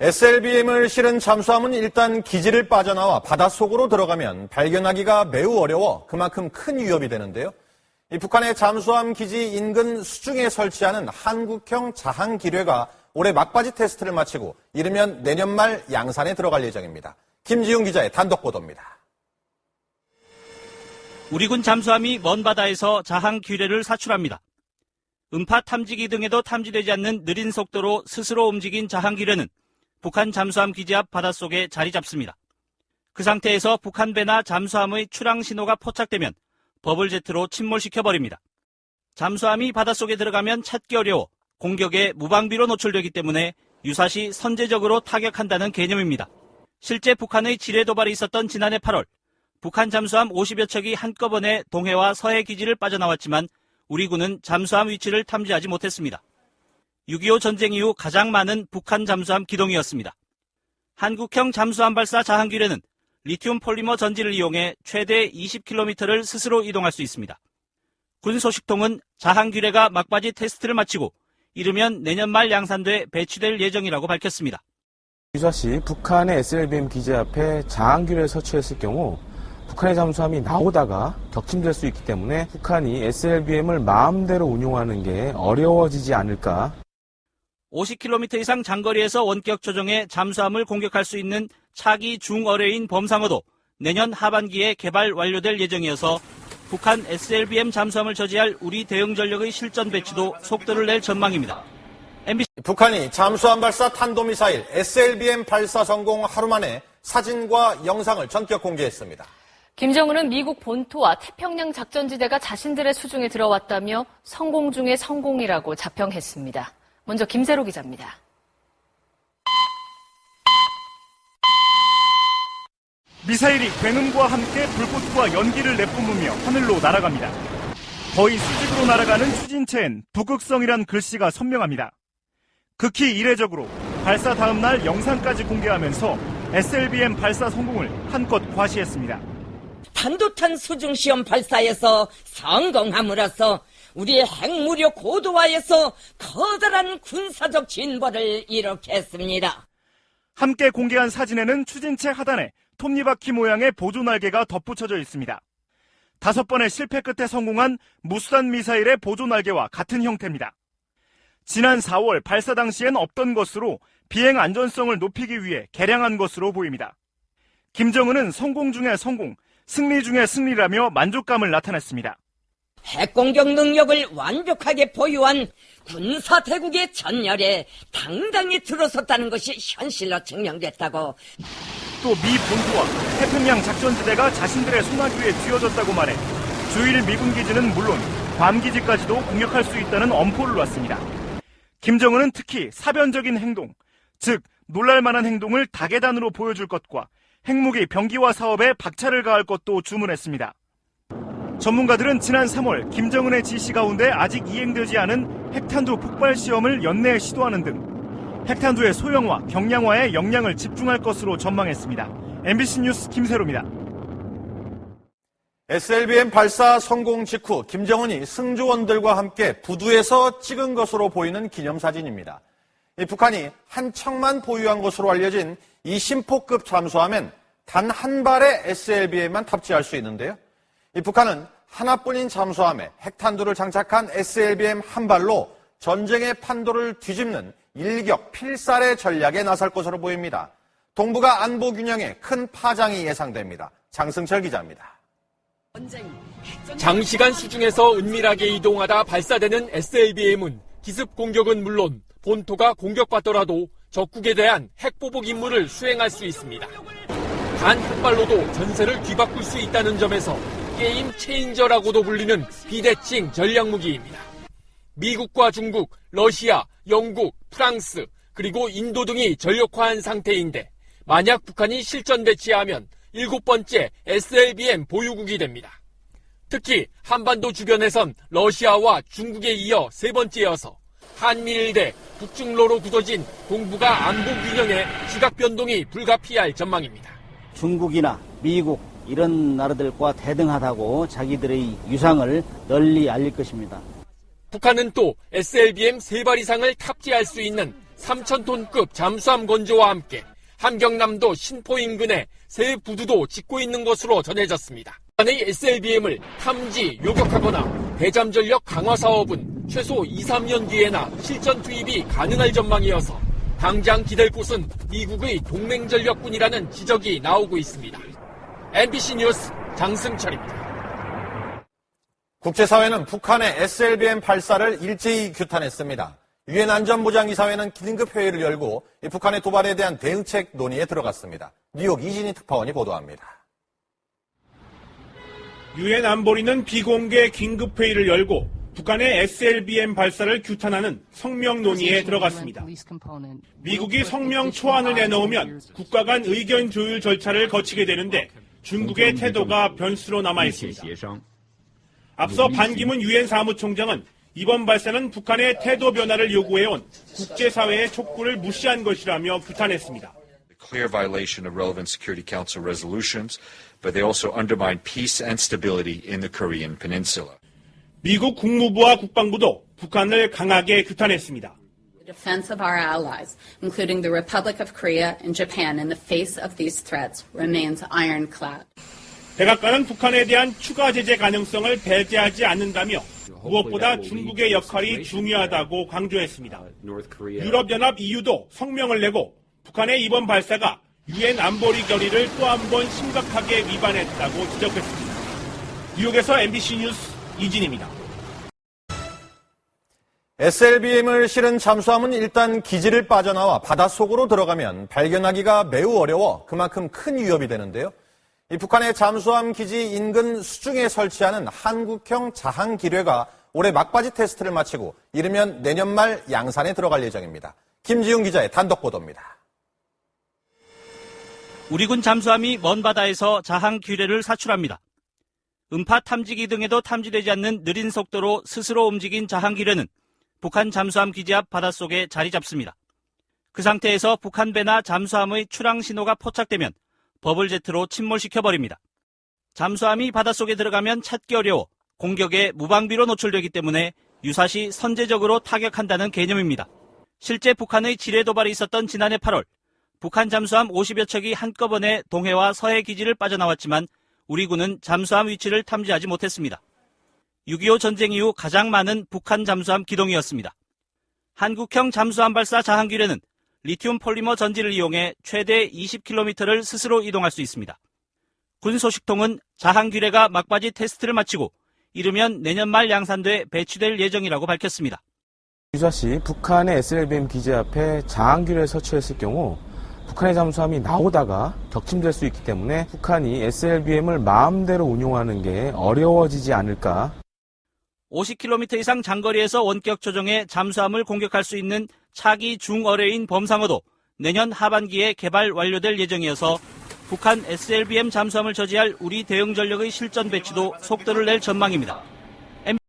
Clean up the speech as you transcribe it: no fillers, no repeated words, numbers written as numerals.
SLBM을 실은 잠수함은 일단 기지를 빠져나와 바닷속으로 들어가면 발견하기가 매우 어려워 그만큼 큰 위협이 되는데요. 북한의 잠수함 기지 인근 수중에 설치하는 한국형 자항기뢰가 올해 막바지 테스트를 마치고 이르면 내년 말 양산에 들어갈 예정입니다. 김지훈 기자의 단독 보도입니다. 우리군 잠수함이 먼 바다에서 자항기뢰를 사출합니다. 음파 탐지기 등에도 탐지되지 않는 느린 속도로 스스로 움직인 자항기뢰는 북한 잠수함 기지 앞 바닷속에 자리 잡습니다. 그 상태에서 북한 배나 잠수함의 출항 신호가 포착되면 버블제트로 침몰시켜버립니다. 잠수함이 바닷속에 들어가면 찾기 어려워 공격에 무방비로 노출되기 때문에 유사시 선제적으로 타격한다는 개념입니다. 실제 북한의 지뢰 도발이 있었던 지난해 8월, 북한 잠수함 50여 척이 한꺼번에 동해와 서해 기지를 빠져나왔지만 우리 군은 잠수함 위치를 탐지하지 못했습니다. 6.25 전쟁 이후 가장 많은 북한 잠수함 기동이었습니다. 한국형 잠수함 발사 자항기뢰는 리튬 폴리머 전지를 이용해 최대 20km를 스스로 이동할 수 있습니다. 군 소식통은 자항기뢰가 막바지 테스트를 마치고 이르면 내년 말 양산돼 배치될 예정이라고 밝혔습니다. 유사시 북한의 SLBM 기지 앞에 자항기뢰를 설치했을 경우 북한의 잠수함이 나오다가 격침될 수 있기 때문에 북한이 SLBM을 마음대로 운용하는 게 어려워지지 않을까. 50km 이상 장거리에서 원격 조종해 잠수함을 공격할 수 있는 차기 중어뢰인 범상어도 내년 하반기에 개발 완료될 예정이어서 북한 SLBM 잠수함을 저지할 우리 대응 전력의 실전 배치도 속도를 낼 전망입니다. MBC 북한이 잠수함 발사 탄도미사일 SLBM 발사 성공 하루 만에 사진과 영상을 전격 공개했습니다. 김정은은 미국 본토와 태평양 작전지대가 자신들의 수중에 들어왔다며 성공 중의 성공이라고 자평했습니다. 먼저 김세로 기자입니다. 미사일이 굉음과 함께 불꽃과 연기를 내뿜으며 하늘로 날아갑니다. 거의 수직으로 날아가는 추진체엔 북극성이란 글씨가 선명합니다. 극히 이례적으로 발사 다음 날 영상까지 공개하면서 SLBM 발사 성공을 한껏 과시했습니다. 단도탄 수중시험 발사에서 성공함으로써 우리의 핵무력 고도화에서 커다란 군사적 진보를 이룩했습니다. 함께 공개한 사진에는 추진체 하단에 톱니바퀴 모양의 보조날개가 덧붙여져 있습니다. 5번의 실패 끝에 성공한 무수단 미사일의 보조날개와 같은 형태입니다. 지난 4월 발사 당시엔 없던 것으로 비행 안전성을 높이기 위해 개량한 것으로 보입니다. 김정은은 성공 중의 성공, 승리 중의 승리라며 만족감을 나타냈습니다. 핵공격 능력을 완벽하게 보유한 군사대국의 전열에 당당히 들어섰다는 것이 현실로 증명됐다고. 또 미 본토와 태평양 작전지대가 자신들의 손아귀에 쥐어졌다고 말해 주일 미군 기지는 물론 괌 기지까지도 공격할 수 있다는 엄포를 놨습니다. 김정은은 특히 사변적인 행동, 즉 놀랄만한 행동을 다계단으로 보여줄 것과 핵무기 병기화 사업에 박차를 가할 것도 주문했습니다. 전문가들은 지난 3월 김정은의 지시 가운데 아직 이행되지 않은 핵탄두 폭발 시험을 연내에 시도하는 등 핵탄두의 소형화, 경량화에 역량을 집중할 것으로 전망했습니다. MBC 뉴스 김세로입니다. SLBM 발사 성공 직후 김정은이 승조원들과 함께 부두에서 찍은 것으로 보이는 기념사진입니다. 북한이 한 척만 보유한 것으로 알려진 이 심포급 잠수함엔 단 한 발의 SLBM만 탑재할 수 있는데요. 북한은 하나뿐인 잠수함에 핵탄두를 장착한 SLBM 한 발로 전쟁의 판도를 뒤집는 일격 필살의 전략에 나설 것으로 보입니다. 동북아 안보 균형에 큰 파장이 예상됩니다. 장승철 기자입니다. 장시간 수중에서 은밀하게 이동하다 발사되는 SLBM은 기습 공격은 물론 본토가 공격받더라도 적국에 대한 핵보복 임무를 수행할 수 있습니다. 단 한 발로도 전세를 뒤바꿀 수 있다는 점에서 게임 체인저라고도 불리는 비대칭 전략무기입니다. 미국과 중국, 러시아, 영국, 프랑스, 그리고 인도 등이 전력화한 상태인데 만약 북한이 실전 배치하면 7번째 SLBM 보유국이 됩니다. 특히 한반도 주변에선 러시아와 중국에 이어 3번째여서 한미일 대 북중로로 굳어진 동북아 안보 균형에 지각 변동이 불가피할 전망입니다. 중국이나 미국 이런 나라들과 대등하다고 자기들의 유상을 널리 알릴 것입니다. 북한은 또 SLBM 3발 이상을 탑재할 수 있는 3,000톤급 잠수함 건조와 함께 함경남도 신포 인근에 새 부두도 짓고 있는 것으로 전해졌습니다. 북한의 SLBM을 탐지, 요격하거나 대잠 전력 강화 사업은 최소 2, 3년 뒤에나 실전 투입이 가능할 전망이어서 당장 기댈 곳은 미국의 동맹 전력군이라는 지적이 나오고 있습니다. MBC 뉴스 장승철입니다. 국제사회는 북한의 SLBM 발사를 일제히 규탄했습니다. 유엔 안전보장이사회는 긴급회의를 열고 북한의 도발에 대한 대응책 논의에 들어갔습니다. 뉴욕 이진희 특파원이 보도합니다. 유엔 안보리는 비공개 긴급회의를 열고 북한의 SLBM 발사를 규탄하는 성명 논의에 들어갔습니다. 미국이 성명 초안을 내놓으면 국가 간 의견 조율 절차를 거치게 되는데 중국의 태도가 변수로 남아 있습니다. 앞서 반기문 유엔 사무총장은 이번 발사는 북한의 태도 변화를 요구해온 국제사회의 촉구를 무시한 것이라며 규탄했습니다. Clear violation of relevant Security Council resolutions, but they also undermine peace and stability in the Korean Peninsula. 미국 국무부와 국방부도 북한을 강하게 규탄했습니다. The defense of our allies, including the Republic of Korea and Japan, in the face of these threats remains ironclad. 백악관은 북한에 대한 추가 제재 가능성을 배제하지 않는다며 무엇보다 중국의 역할이 중요하다고 강조했습니다. 유럽연합 EU도 성명을 내고 북한의 이번 발사가 유엔 안보리 결의를 또 한 번 심각하게 위반했다고 지적했습니다. 뉴욕에서 MBC 뉴스 이진입니다. SLBM을 실은 잠수함은 일단 기지를 빠져나와 바닷속으로 들어가면 발견하기가 매우 어려워 그만큼 큰 위협이 되는데요. 이 북한의 잠수함 기지 인근 수중에 설치하는 한국형 자항 기뢰가 올해 막바지 테스트를 마치고 이르면 내년 말 양산에 들어갈 예정입니다. 김지훈 기자의 단독 보도입니다. 우리군 잠수함이 먼 바다에서 자항 기뢰를 사출합니다. 음파 탐지기 등에도 탐지되지 않는 느린 속도로 스스로 움직인 자항 기뢰는 북한 잠수함 기지 앞 바닷속에 자리 잡습니다. 그 상태에서 북한 배나 잠수함의 출항 신호가 포착되면 버블제트로 침몰시켜버립니다. 잠수함이 바닷속에 들어가면 찾기 어려워 공격에 무방비로 노출되기 때문에 유사시 선제적으로 타격한다는 개념입니다. 실제 북한의 지뢰 도발이 있었던 지난해 8월 북한 잠수함 50여 척이 한꺼번에 동해와 서해 기지를 빠져나왔지만 우리 군은 잠수함 위치를 탐지하지 못했습니다. 6.25 전쟁 이후 가장 많은 북한 잠수함 기동이었습니다. 한국형 잠수함 발사 자항 기뢰는 리튬 폴리머 전지를 이용해 최대 20km를 스스로 이동할 수 있습니다. 군 소식통은 자항 기뢰가 막바지 테스트를 마치고 이르면 내년 말 양산돼 배치될 예정이라고 밝혔습니다. 유사시 북한의 SLBM 기지 앞에 자항 기뢰를 설치했을 경우 북한의 잠수함이 나오다가 격침될 수 있기 때문에 북한이 SLBM을 마음대로 운용하는 게 어려워지지 않을까. 50km 이상 장거리에서 원격 조종해 잠수함을 공격할 수 있는 차기 중어뢰인 범상어도 내년 하반기에 개발 완료될 예정이어서 북한 SLBM 잠수함을 저지할 우리 대응 전력의 실전 배치도 속도를 낼 전망입니다.